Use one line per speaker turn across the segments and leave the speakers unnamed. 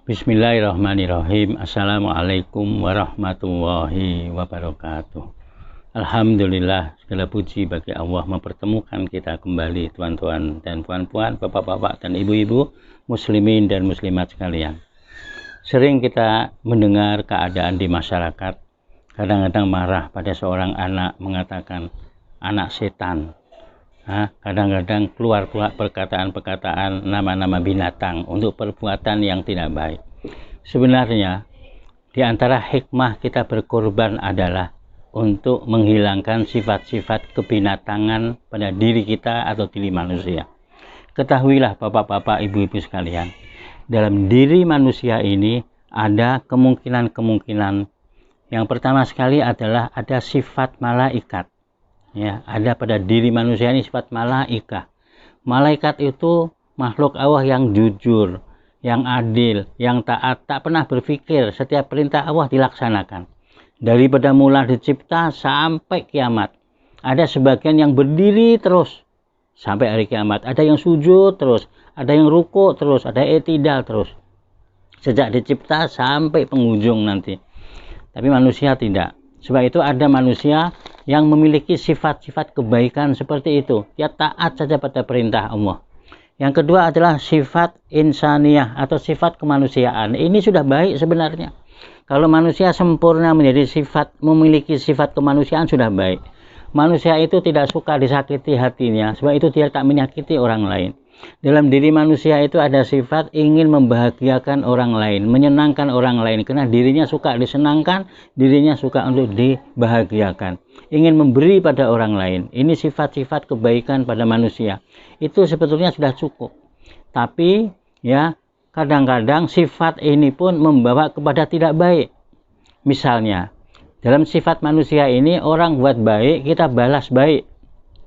Bismillahirrahmanirrahim. Assalamualaikum warahmatullahi wabarakatuh. Alhamdulillah, segala puji bagi Allah mempertemukan kita kembali, tuan-tuan dan puan-puan, bapak-bapak dan ibu-ibu, muslimin dan muslimat sekalian. Sering kita mendengar keadaan di masyarakat, kadang-kadang marah pada seorang anak, mengatakan anak setan. Kadang-kadang keluar perkataan-perkataan nama-nama binatang untuk perbuatan yang tidak baik. Sebenarnya di antara hikmah kita berkorban adalah untuk menghilangkan sifat-sifat kebinatangan pada diri kita atau diri manusia. Ketahuilah bapak-bapak, ibu-ibu sekalian, dalam diri manusia ini ada kemungkinan-kemungkinan. Yang pertama sekali adalah ada sifat malaikat. Ya, ada pada diri manusia ini sifat malaikat. Malaikat itu makhluk Allah yang jujur, yang adil, yang taat, tak pernah berpikir setiap perintah Allah dilaksanakan. Daripada mula dicipta sampai kiamat. Ada sebagian yang berdiri terus sampai hari kiamat. Ada yang sujud terus, ada yang ruku terus, ada i'tidal terus. Sejak dicipta sampai penghujung nanti. Tapi manusia tidak. Sebab itu ada manusia yang memiliki sifat-sifat kebaikan seperti itu. Dia taat saja pada perintah Allah. Yang kedua adalah sifat insaniyah atau sifat kemanusiaan. Ini sudah baik sebenarnya. Kalau manusia sempurna memiliki sifat kemanusiaan sudah baik. Manusia itu tidak suka disakiti hatinya. Sebab itu dia tak menyakiti orang lain. Dalam diri manusia itu ada sifat ingin membahagiakan orang lain, menyenangkan orang lain, karena dirinya suka disenangkan, dirinya suka untuk dibahagiakan, ingin memberi pada orang lain. Ini sifat-sifat kebaikan pada manusia. Itu sebetulnya sudah cukup. Tapi ya, kadang-kadang sifat ini pun membawa kepada tidak baik. Misalnya, dalam sifat manusia ini orang buat baik, kita balas baik.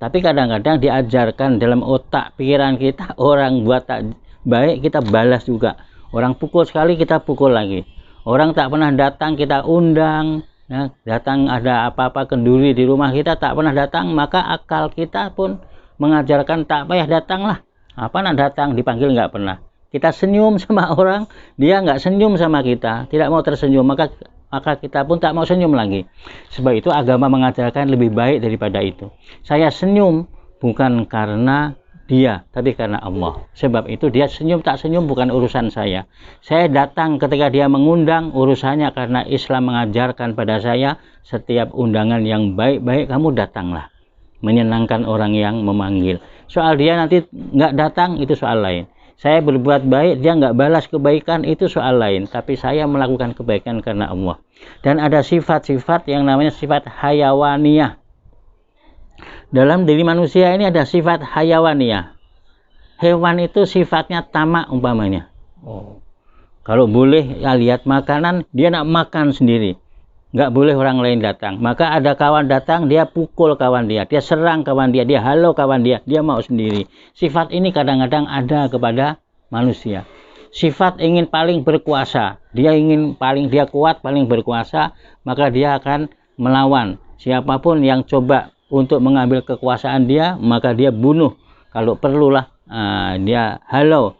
Tapi kadang-kadang diajarkan dalam otak pikiran kita, orang buat tak baik kita balas juga. Orang pukul sekali kita pukul lagi. Orang tak pernah datang kita undang. Ya, datang ada apa-apa kenduri di rumah kita tak pernah datang, maka akal kita pun mengajarkan tak payah datanglah. Apa nak datang, dipanggil nggak pernah. Kita senyum sama orang, dia nggak senyum sama kita, tidak mau tersenyum, maka kita pun tak mau senyum lagi. Sebab itu agama mengajarkan lebih baik daripada itu. Saya senyum bukan karena dia, tapi karena Allah. Sebab itu dia senyum tak senyum bukan urusan saya. Saya datang ketika dia mengundang, urusannya karena Islam mengajarkan pada saya setiap undangan yang baik-baik kamu datanglah. Menyenangkan orang yang memanggil. Soal dia nanti nggak datang itu soal lain. Saya berbuat baik, dia nggak balas kebaikan, itu soal lain. Tapi saya melakukan kebaikan karena Allah. Dan ada sifat-sifat yang namanya sifat hayawaniyah. Dalam diri manusia ini ada sifat hayawaniyah. Hewan itu sifatnya tamak umpamanya. Kalau boleh ya, lihat makanan, dia nak makan sendiri. Nggak boleh orang lain datang. Maka ada kawan datang, dia pukul kawan dia serang kawan dia halau kawan dia mau sendiri. Sifat ini kadang-kadang ada kepada manusia. Sifat ingin paling berkuasa, dia kuat, paling berkuasa, maka dia akan melawan siapapun yang coba untuk mengambil kekuasaan dia, maka dia bunuh. Kalau perlulah dia halau,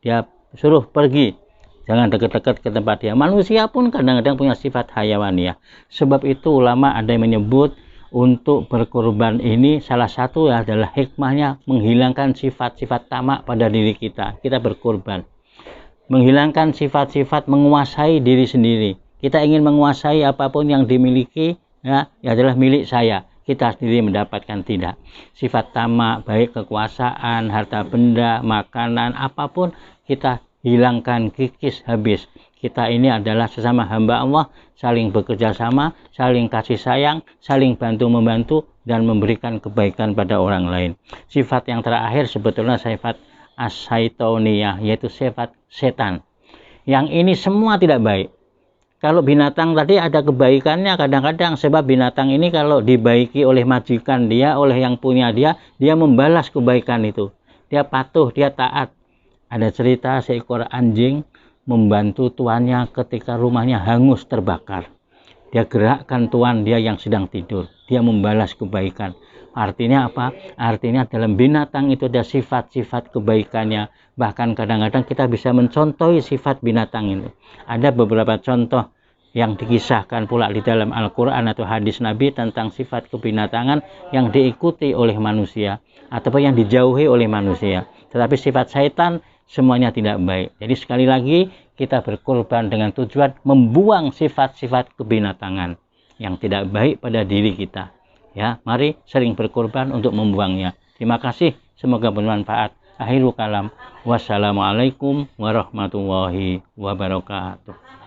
dia suruh pergi. Jangan dekat-dekat ke tempat dia. Manusia pun kadang-kadang punya sifat hayawaniyah. Sebab itu ulama ada yang menyebut untuk berkorban ini salah satu adalah hikmahnya menghilangkan sifat-sifat tamak pada diri kita. Kita berkorban. Menghilangkan sifat-sifat menguasai diri sendiri. Kita ingin menguasai apapun yang dimiliki, ya adalah milik saya. Kita sendiri mendapatkan tidak. Sifat tamak, baik kekuasaan, harta benda, makanan, apapun kita hilangkan, kikis habis. Kita ini adalah sesama hamba Allah, saling bekerja sama, saling kasih sayang, saling bantu-membantu, dan memberikan kebaikan pada orang lain. Sifat yang terakhir sebetulnya sifat as-syaitoniyah, yaitu sifat setan. Yang ini semua tidak baik. Kalau binatang tadi ada kebaikannya kadang-kadang, sebab binatang ini kalau dibaiki oleh majikan dia, oleh yang punya dia membalas kebaikan itu. Dia patuh, dia taat. Ada cerita seekor anjing membantu tuannya ketika rumahnya hangus terbakar. Dia gerakkan tuan dia yang sedang tidur. Dia membalas kebaikan. Artinya apa? Artinya dalam binatang itu ada sifat-sifat kebaikannya. Bahkan kadang-kadang kita bisa mencontohi sifat binatang itu. Ada beberapa contoh yang dikisahkan pula di dalam Al-Quran atau hadis Nabi tentang sifat kebinatangan yang diikuti oleh manusia ataupun yang dijauhi oleh manusia. Tetapi sifat syaitan semuanya tidak baik. Jadi sekali lagi kita berkorban dengan tujuan membuang sifat-sifat kebinatangan yang tidak baik pada diri kita. Ya, mari sering berkorban untuk membuangnya. Terima kasih, semoga bermanfaat. Akhirul kalam. Wassalamualaikum warahmatullahi wabarakatuh.